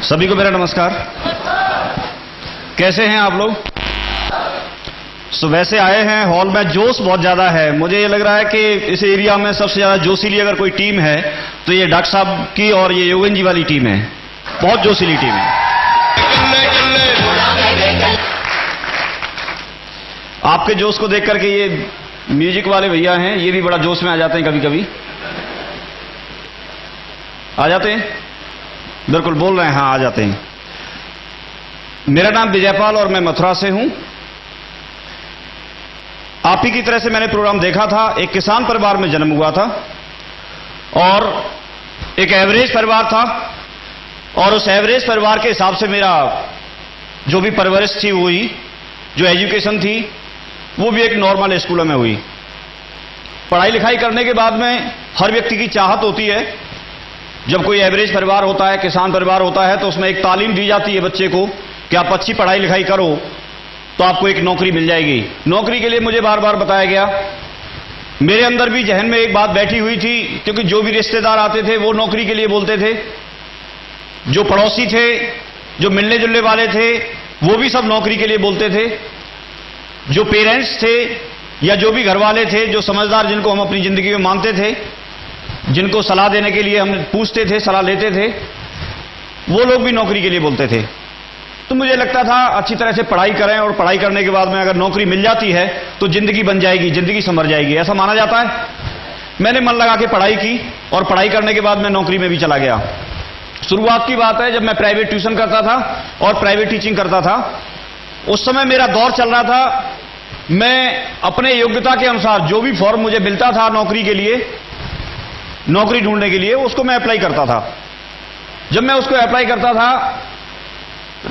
सभी को मेरा नमस्कार। कैसे हैं आप लोग? वैसे आए हैं हॉल में, जोश बहुत ज्यादा है। मुझे ये लग रहा है कि इस एरिया में सबसे ज्यादा जोशीली अगर कोई टीम है तो ये डॉक्टर साहब की और ये योगेन जी वाली टीम है। बहुत जोशीली टीम है। आपके जोश को देख करके ये म्यूजिक वाले भैया हैं, ये भी बड़ा जोश में आ जाते हैं। कभी कभी आ जाते हैं, बिल्कुल बोल रहे हैं, हाँ आ जाते हैं। मेरा नाम विजयपाल और मैं मथुरा से हूं। आप ही की तरह से मैंने प्रोग्राम देखा था। एक किसान परिवार में जन्म हुआ था और एक एवरेज परिवार था, और उस एवरेज परिवार के हिसाब से मेरा जो भी परवरिश थी वो हुई, जो एजुकेशन थी वो भी एक नॉर्मल स्कूलों में हुई। पढ़ाई लिखाई करने के बाद में हर व्यक्ति की चाहत होती है, जब कोई एवरेज परिवार होता है, किसान परिवार होता है, तो उसमें एक तालीम दी जाती है बच्चे को कि आप अच्छी पढ़ाई लिखाई करो तो आपको एक नौकरी मिल जाएगी। नौकरी के लिए मुझे बार बार बताया गया। मेरे अंदर भी जहन में एक बात बैठी हुई थी, क्योंकि जो भी रिश्तेदार आते थे वो नौकरी के लिए बोलते थे, जो पड़ोसी थे, जो मिलने जुलने वाले थे, वो भी सब नौकरी के लिए बोलते थे। जो पेरेंट्स थे या जो भी घर वाले थे, जो समझदार, जिनको हम अपनी जिंदगी में मानते थे, जिनको सलाह देने के लिए हम पूछते थे, सलाह लेते थे, वो लोग भी नौकरी के लिए बोलते थे। तो मुझे लगता था अच्छी तरह से पढ़ाई करें और पढ़ाई करने के बाद में अगर नौकरी मिल जाती है तो जिंदगी बन जाएगी, जिंदगी संवर जाएगी, ऐसा माना जाता है। मैंने मन लगा के पढ़ाई की और पढ़ाई करने के बाद मैं नौकरी में भी चला गया। शुरुआत की बात है जब मैं प्राइवेट ट्यूशन करता था और प्राइवेट टीचिंग करता था। उस समय मेरा दौर चल रहा था, मैं अपने योग्यता के अनुसार जो भी फॉर्म मुझे मिलता था नौकरी के लिए, नौकरी ढूंढने के लिए, उसको मैं अप्लाई करता था। जब मैं उसको अप्लाई करता था,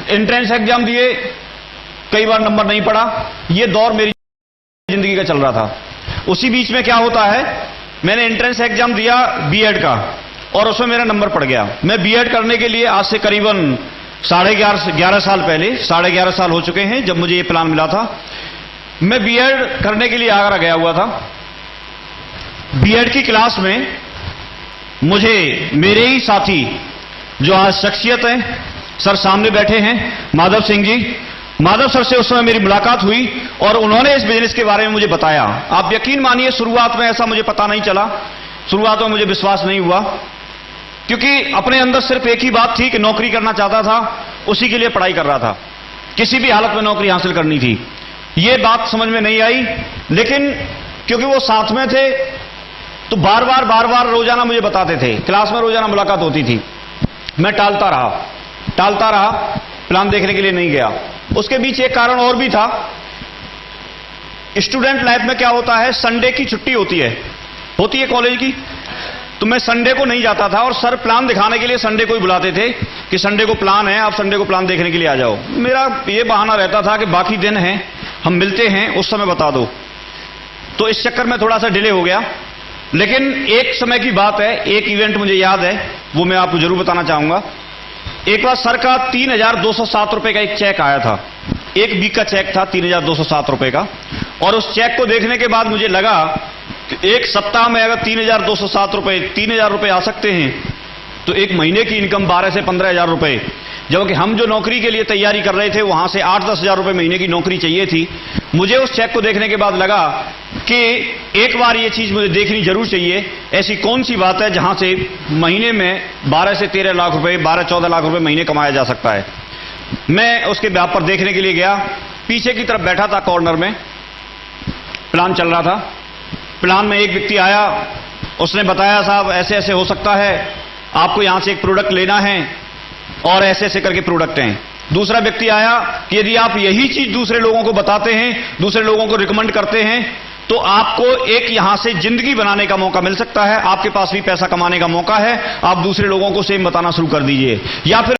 एंट्रेंस एग्जाम दिए, कई बार नंबर नहीं पड़ा। ये दौर मेरी जिंदगी का चल रहा था। उसी बीच में क्या होता है, मैंने एंट्रेंस एग्जाम दिया बीएड का और उसमें मेरा नंबर पड़ गया। मैं बीएड करने के लिए आज से करीबन 11.5 साल पहले, 11.5 साल हो चुके हैं जब मुझे ये प्लान मिला था। मैं बीएड करने के लिए आगरा गया हुआ था। बीएड की क्लास में मुझे मेरे ही साथी जो आज शख्सियत है, सर सामने बैठे हैं, माधव सिंह जी, माधव सर से उस समय मेरी मुलाकात हुई और उन्होंने इस बिजनेस के बारे में मुझे बताया। आप यकीन मानिए शुरुआत में ऐसा मुझे पता नहीं चला, शुरुआत में मुझे विश्वास नहीं हुआ, क्योंकि अपने अंदर सिर्फ एक ही बात थी कि नौकरी करना चाहता था, उसी के लिए पढ़ाई कर रहा था, किसी भी हालत में नौकरी हासिल करनी थी। ये बात समझ में नहीं आई, लेकिन क्योंकि वो साथ में थे तो बार बार रोजाना मुझे बताते थे, क्लास में रोजाना मुलाकात होती थी। मैं टालता रहा, प्लान देखने के लिए नहीं गया। उसके बीच एक कारण और भी था। स्टूडेंट लाइफ में क्या होता है, संडे की छुट्टी होती है कॉलेज की, तो मैं संडे को नहीं जाता था और सर प्लान दिखाने के लिए संडे को ही बुलाते थे कि संडे को प्लान है, आप संडे को प्लान देखने के लिए आ जाओ। मेरा ये बहाना रहता था कि बाकी दिन हैं, हम मिलते हैं, उस समय बता दो। तो इस चक्कर में थोड़ा सा डिले हो गया। लेकिन एक समय की बात है, एक इवेंट मुझे याद है, वो मैं आपको जरूर बताना चाहूंगा। एक बार सर का 3,207 रुपए का एक चेक आया था, एक वीक का चेक था 3,207 रुपए का, और उस चेक को देखने के बाद मुझे लगा कि एक सप्ताह में अगर 3,207 रुपए, 3,000 रुपए आ सकते हैं तो एक महीने की इनकम 12 से 15,000 रुपए, जबकि हम जो नौकरी के लिए तैयारी कर रहे थे वहां से 8-10 हजार रुपए महीने की नौकरी चाहिए थी। मुझे उस चेक को देखने के बाद लगा कि एक बार ये चीज मुझे देखनी जरूर चाहिए। ऐसी कौन सी बात है जहां से महीने में 12 से 13 लाख रुपए, 12-14 लाख रुपए महीने कमाया जा सकता है। मैं उसके व्याप पर देखने के लिए गया, पीछे की तरफ बैठा था कॉर्नर में, प्लान चल रहा था। प्लान में एक व्यक्ति आया, उसने बताया साहब ऐसे ऐसे हो सकता है, आपको यहां से एक प्रोडक्ट लेना है और ऐसे ऐसे करके प्रोडक्ट हैं। दूसरा व्यक्ति आया कि यदि आप यही चीज दूसरे लोगों को बताते हैं, दूसरे लोगों को रिकमेंड करते हैं, तो आपको एक यहां से जिंदगी बनाने का मौका मिल सकता है, आपके पास भी पैसा कमाने का मौका है, आप दूसरे लोगों को सेम बताना शुरू कर दीजिए। या फिर